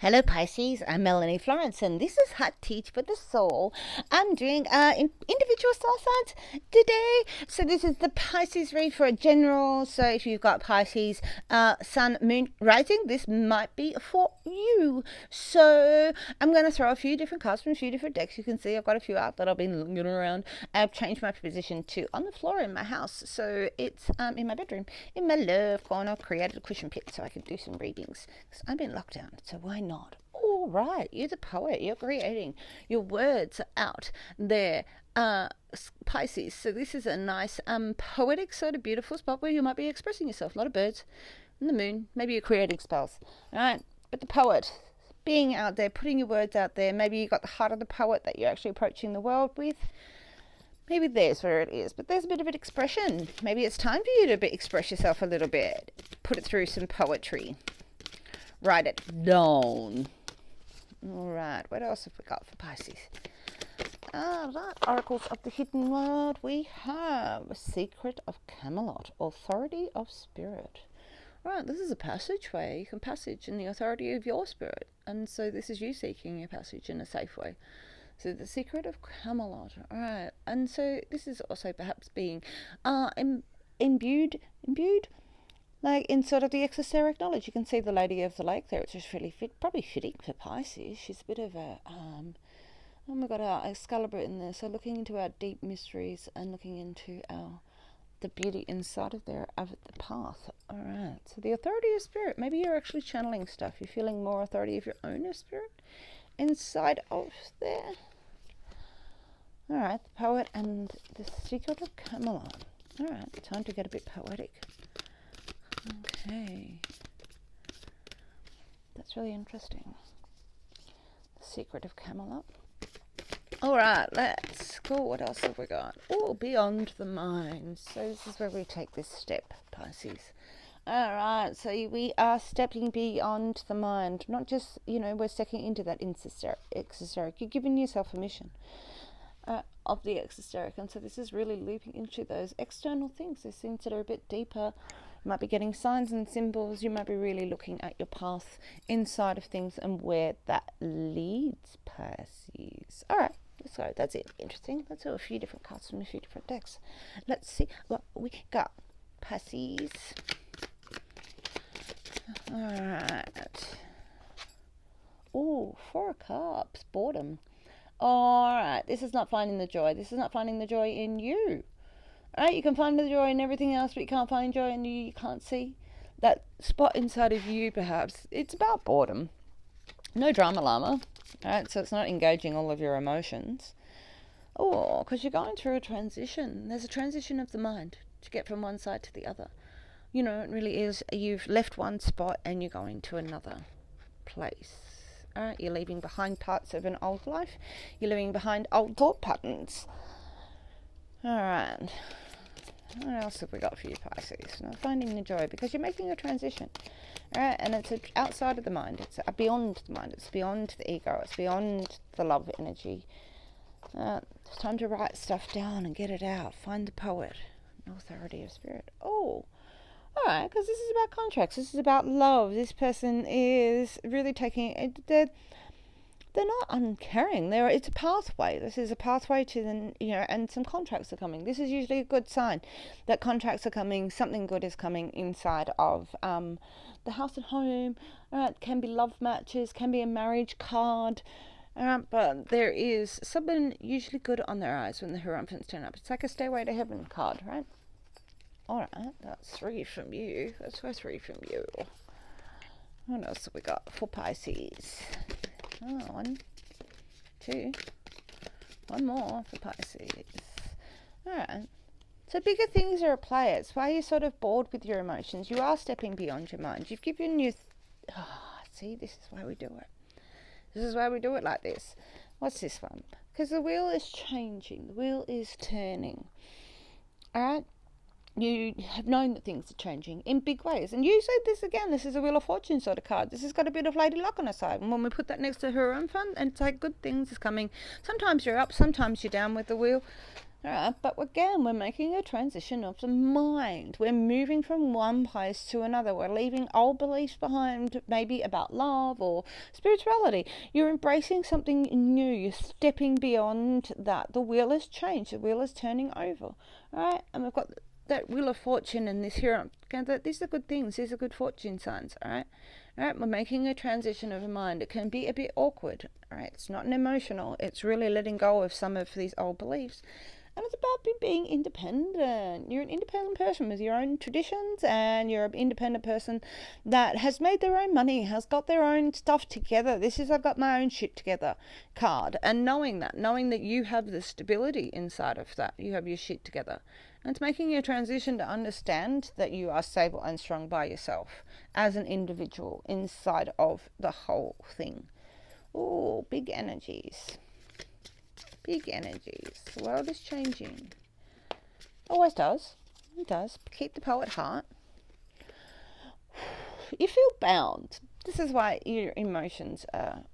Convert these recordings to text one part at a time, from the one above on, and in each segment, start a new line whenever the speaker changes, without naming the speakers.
Hello Pisces, I'm Melanie Florence and this is Hot Teach for the Soul. I'm doing individual star signs today. So this is the Pisces read for a general. So if you've got Pisces, Sun, Moon, Rising, this might be for you. So I'm going to throw a few different cards from a few different decks. You can see I've got a few out that I've been looking around. I've changed my position to on the floor in my house. So it's in my bedroom, in my love corner, created a cushion pit so I can do some readings. Because I'm in lockdown, so why not? All right, you're the poet. You're creating. Your words are out there, Pisces. So this is a nice, poetic sort of beautiful spot where you might be expressing yourself. A lot of birds, and the moon. Maybe you're creating spells. All right, but the poet, being out there, putting your words out there. Maybe you got the heart of the poet that you're actually approaching the world with. Maybe there's where it is, but there's a bit of an expression. Maybe it's time for you to express yourself a little bit. Put it through some poetry. Write it down. All right, what else have we got for Pisces? Right, Oracles of the Hidden World. We have Secret of Camelot, Authority of Spirit. Right, this is a passageway. You can passage in the authority of your spirit. And so this is you seeking a passage in a safe way. So the Secret of Camelot. All right, and so this is also perhaps being imbued like in sort of the exoteric knowledge. You can see the Lady of the Lake there. It's just really probably fitting for Pisces. She's a bit of a, we've got our Excalibur in there. So looking into our deep mysteries and looking into the beauty inside of there of the path. All right. So the authority of spirit. Maybe you're actually channeling stuff. You're feeling more authority of your own spirit inside of there. All right. The poet and the Secret of Camelot. All right. Time to get a bit poetic. Okay, that's really interesting. The Secret of Camelot. All right, let's go. What else have we got? Oh, beyond the mind. So this is where we take this step, Pisces. All right, so we are stepping beyond the mind. Not just, we're stepping into that exoteric. You're giving yourself a mission of the exoteric. And so this is really looping into those external things, those things that are a bit deeper. You might be getting signs and symbols. You might be really looking at your path inside of things and where that leads, Pisces. All right, let's go. That's it. Interesting. Let's do a few different cards from a few different decks. Let's see what we got, Pisces. All right. Oh, 4 of Cups. Boredom. All right. This is not finding the joy. This is not finding the joy in you. Right, you can find the joy in everything else, but you can't find joy in you. You can't see that spot inside of you, perhaps. It's about boredom. No drama llama. Right, so it's not engaging all of your emotions. Oh, because you're going through a transition. There's a transition of the mind to get from one side to the other. It really is. You've left one spot and you're going to another place. All right, you're leaving behind parts of an old life. You're leaving behind old thought patterns. All right. What else have we got for you, Pisces? Now, finding the joy, because you're making a transition. All right, and it's outside of the mind. It's beyond the mind. It's beyond the ego. It's beyond the love energy. It's time to write stuff down and get it out. Find the poet. Authority of spirit. Oh, all right, because this is about contracts. This is about love. This person is really taking it. They're not uncaring. It's a pathway. This is a pathway to and some contracts are coming. This is usually a good sign that contracts are coming. Something good is coming inside of the house and home. It can be love matches, can be a marriage card. But there is something usually good on their eyes when the Hierophants turn up. It's like a Stairway to Heaven card, right? All right, that's 3 from you. Let's go 3 from you. What else have we got for Pisces? 1, 2, 1 more for Pisces. Alright. So bigger things are at play. It's why you're sort of bored with your emotions. You are stepping beyond your mind. You've given your... see, this is why we do it. This is why we do it like this. What's this one? Because the wheel is changing. The wheel is turning. Alright? You have known that things are changing in big ways. And you said this again, this is a Wheel of Fortune sort of card. This has got a bit of Lady Luck on her side. And when we put that next to her own fund, and it's like good things is coming. Sometimes you're up, sometimes you're down with the wheel. All right, but again, we're making a transition of the mind. We're moving from one place to another. We're leaving old beliefs behind, maybe about love or spirituality. You're embracing something new. You're stepping beyond that. The wheel has changed. The wheel is turning over. All right, and we've got that wheel of fortune in this here. These are good things. These are good fortune signs. All right. All right, we're making a transition of a mind. It can be a bit awkward. All right, it's not an emotional. It's really letting go of some of these old beliefs. And it's about being independent. You're an independent person with your own traditions, and you're an independent person that has made their own money, has got their own stuff together. This is I've got my own shit together card. And knowing that you have the stability inside of that, you have your shit together. And it's making a transition to understand that you are stable and strong by yourself as an individual inside of the whole thing. Oh, big energies. Big energies. The world is changing. Always does. It does. Keep the poet heart. You feel bound. This is why your emotions are.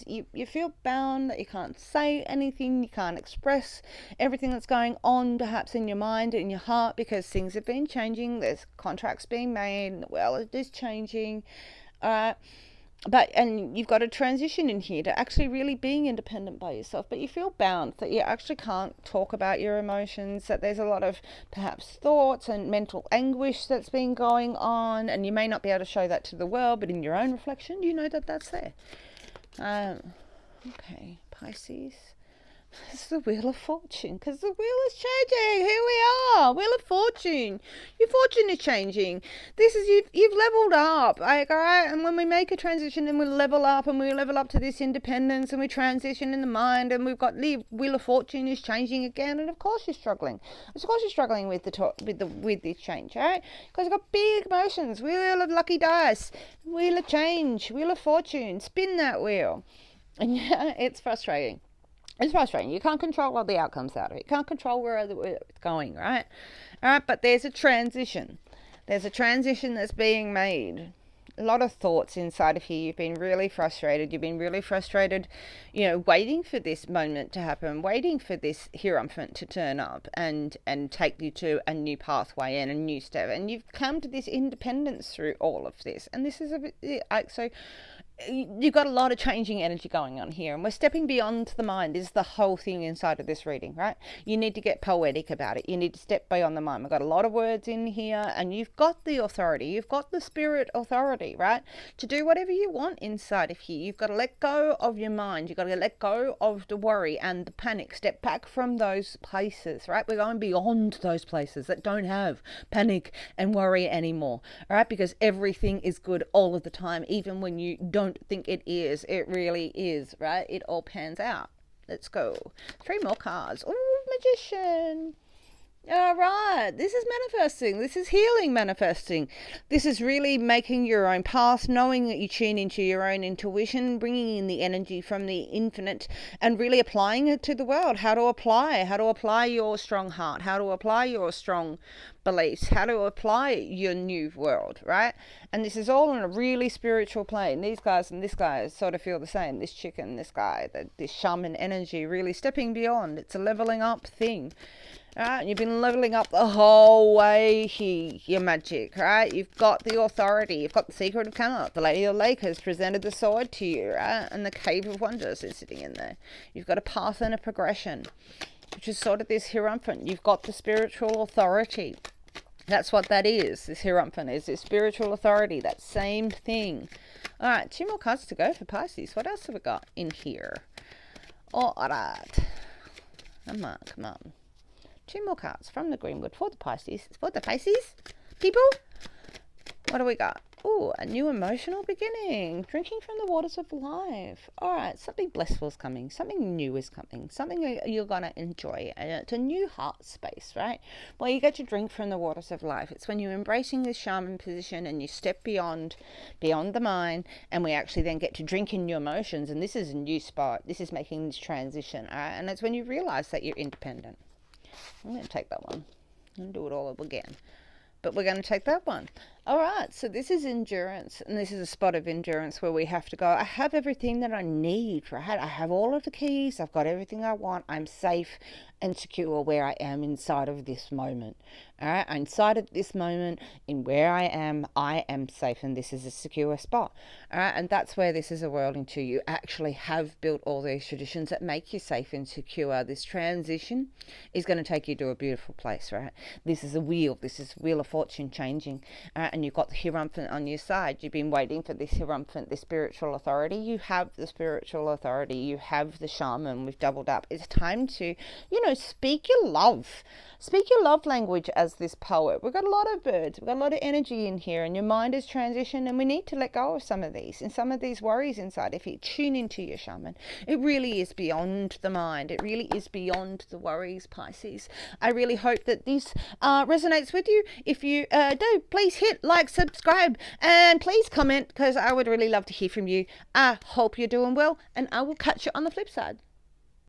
You feel bound that you can't say anything, you can't express everything that's going on perhaps in your mind, in your heart, because things have been changing. There's contracts being made. The world is changing. And you've got a transition in here to actually really being independent by yourself, but you feel bound that you actually can't talk about your emotions, that there's a lot of perhaps thoughts and mental anguish that's been going on, and you may not be able to show that to the world, but in your own reflection, you know that that's there. Okay, Pisces. It's the Wheel of Fortune, because the wheel is changing. Here we are, Wheel of Fortune. Your fortune is changing. This is you've leveled up, like, all right. And when we make a transition and we level up, and we level up to this independence, and we transition in the mind, and we've got the Wheel of Fortune is changing again, and of course you're struggling. Of course you're struggling with this change, all right? Because you've got big emotions. Wheel of Lucky Dice, Wheel of Change, Wheel of Fortune. Spin that wheel, and yeah, it's frustrating. It's frustrating. You can't control what the outcomes out of it. You can't control where it's going, right? All right, but there's a transition. There's a transition that's being made. A lot of thoughts inside of here. You've been really frustrated. You've been really frustrated, waiting for this moment to happen, waiting for this Hierophant to turn up and take you to a new pathway and a new step. And you've come to this independence through all of this. And this is a bit so you've got a lot of changing energy going on here, and we're stepping beyond the mind is the whole thing inside of this reading, right? You need to get poetic about it. You need to step beyond the mind. We've got a lot of words in here, and you've got the authority. You've got the spirit authority, right? To do whatever you want inside of here. You've got to let go of your mind. You've got to let go of the worry and the panic. Step back from those places, right? We're going beyond those places that don't have panic and worry anymore, all right? Because everything is good all of the time, even when you don't think it is. It really is, right? It all pans out. Let's go. 3 more cards. Oh, Magician. All right, this is manifesting. This is healing manifesting. This is really making your own path, knowing that you tune into your own intuition, bringing in the energy from the infinite and really applying it to the world. How to apply your strong heart, how to apply your strong beliefs, how to apply your new world, right? And this is all on a really spiritual plane. These guys and this guy sort of feel the same. This chick and this guy, this shaman energy, really stepping beyond. It's a leveling up thing. Right, you've been leveling up the whole way here, your magic, right? You've got the authority, you've got the secret of Camelot. The Lady of the Lake has presented the sword to you, right? And the Cave of Wonders is sitting in there. You've got a path and a progression, which is sort of this Hierophant. You've got the spiritual authority. That's what that is. This Hierophant is this spiritual authority, that same thing. All right, 2 more cards to go for Pisces. What else have we got in here? All right. Come on. 2 more cards from the Greenwood for the Pisces. For the Pisces people. What do we got? Oh, a new emotional beginning. Drinking from the waters of life. All right, something blissful is coming. Something new is coming. Something you're going to enjoy. It's a new heart space, right? Well, you get to drink from the waters of life. It's when you're embracing this shaman position and you step beyond the mind, and we actually then get to drink in your emotions. And this is a new spot. This is making this transition. All right? And it's when you realize that you're independent. I'm going to take that one and do it all over again. But we're going to take that one. All right, so this is endurance, and this is a spot of endurance where we have to go, I have everything that I need, right? I have all of the keys, I've got everything I want, I'm safe and secure where I am inside of this moment. All right, inside of this moment, in where I am safe, and this is a secure spot. All right, and that's where this is a world into. You actually have built all these traditions that make you safe and secure. This transition is going to take you to a beautiful place, right? This is a wheel. This is wheel of fortune changing, and you've got the Hierophant on your side. You've been waiting for this Hierophant, this spiritual authority. You have the spiritual authority. You have the shaman. We've doubled up. It's time to, speak your love. Speak your love language as this poet. We've got a lot of birds. We've got a lot of energy in here, and your mind is transitioned, and we need to let go of some of these and some of these worries inside. If you tune into your shaman, it really is beyond the mind. It really is beyond the worries, Pisces. I really hope that this resonates with you. If you do, please hit like, subscribe, and please comment, because I would really love to hear from you. I hope you're doing well, and I will catch you on the flip side.